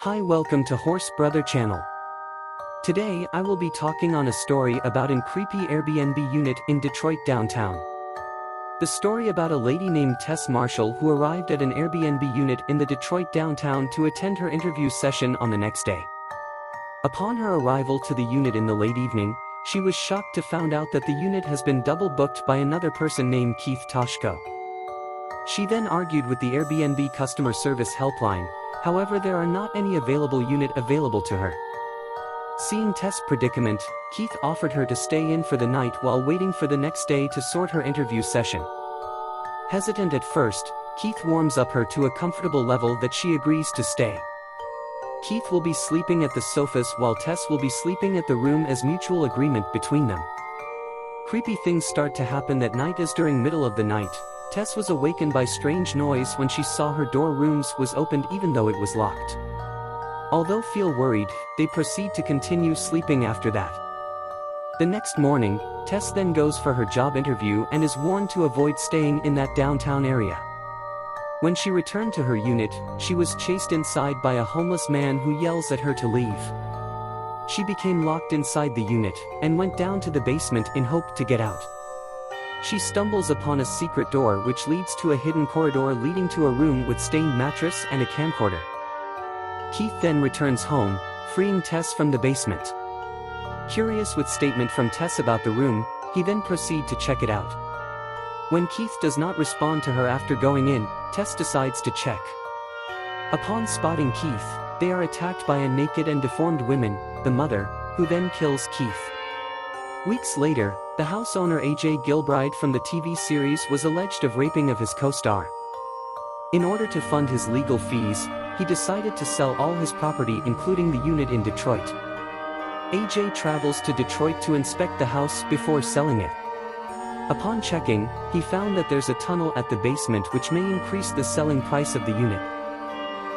Hi, welcome to Horse Brother channel. Today I will be talking on a story about an creepy Airbnb unit in Detroit downtown. The story about a lady named Tess Marshall who arrived at an Airbnb unit in the Detroit downtown to attend her interview session on the next day. Upon her arrival to the unit in the late evening, she was shocked to find out that the unit has been double booked by another person named Keith Toshko. She then argued with the Airbnb customer service helpline. However, there are not any available unit available to her. Seeing Tess' predicament, Keith offered her to stay in for the night while waiting for the next day to sort her interview session. Hesitant at first, Keith warms up her to a comfortable level that she agrees to stay. Keith will be sleeping at the sofas while Tess will be sleeping at the room as mutual agreement between them. Creepy things start to happen that night as during middle of the night, Tess was awakened by strange noise when she saw her door rooms was opened even though it was locked. Although feel worried, they proceed to continue sleeping after that. The next morning, Tess then goes for her job interview and is warned to avoid staying in that downtown area. When she returned to her unit, she was chased inside by a homeless man who yells at her to leave. She became locked inside the unit and went down to the basement in hope to get out. She stumbles upon a secret door which leads to a hidden corridor leading to a room with stained mattress and a camcorder. Keith then returns home, freeing Tess from the basement. Curious with statement from Tess about the room, he then proceeds to check it out. When Keith does not respond to her after going in, Tess decides to check. Upon spotting Keith, they are attacked by a naked and deformed woman, the mother, who then kills Keith. Weeks later, the house owner AJ Gilbride from the TV series was alleged of raping of his co-star. In order to fund his legal fees, he decided to sell all his property including the unit in Detroit. AJ travels to Detroit to inspect the house before selling it. Upon checking, he found that there's a tunnel at the basement which may increase the selling price of the unit.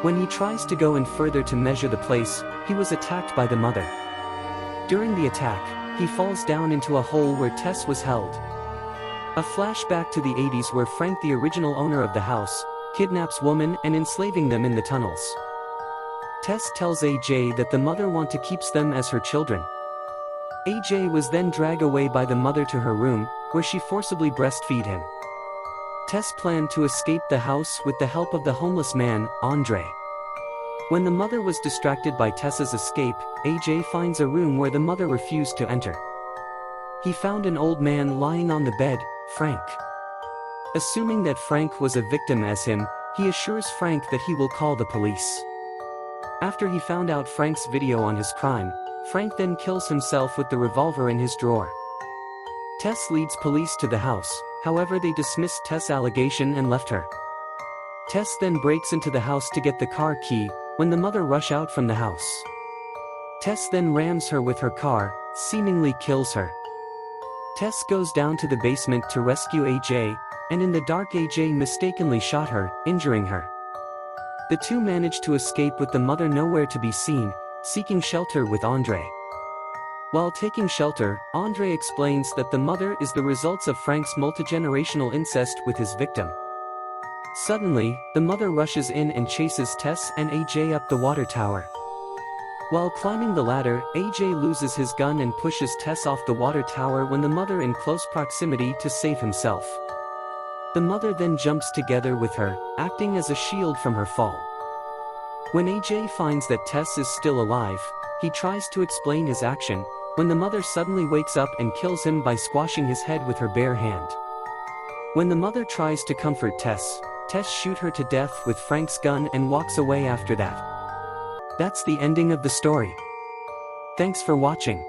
When he tries to go in further to measure the place, he was attacked by the mother. During the attack, he falls down into a hole where Tess was held. A flashback to the 80s where Frank, the original owner of the house, kidnaps women and enslaving them in the tunnels. Tess tells AJ that the mother wants to keep them as her children. AJ was then dragged away by the mother to her room, where she forcibly breastfeed him. Tess planned to escape the house with the help of the homeless man, Andre. When the mother was distracted by Tess's escape, AJ finds a room where the mother refused to enter. He found an old man lying on the bed, Frank. Assuming that Frank was a victim as him, he assures Frank that he will call the police. After he found out Frank's video on his crime, Frank then kills himself with the revolver in his drawer. Tess leads police to the house, however they dismissed Tess' allegation and left her. Tess then breaks into the house to get the car key, when the mother rushes out from the house. Tess then rams her with her car, seemingly kills her. Tess goes down to the basement to rescue AJ, and in the dark AJ mistakenly shot her, injuring her. The two manage to escape with the mother nowhere to be seen, seeking shelter with Andre. While taking shelter, Andre explains that the mother is the results of Frank's multigenerational incest with his victim. Suddenly, the mother rushes in and chases Tess and AJ up the water tower. While climbing the ladder, AJ loses his gun and pushes Tess off the water tower when the mother in close proximity to save himself. The mother then jumps together with her, acting as a shield from her fall. When AJ finds that Tess is still alive, he tries to explain his action, when the mother suddenly wakes up and kills him by squashing his head with her bare hand. When the mother tries to comfort Tess shoots her to death with Frank's gun and walks away after that. That's the ending of the story. Thanks for watching.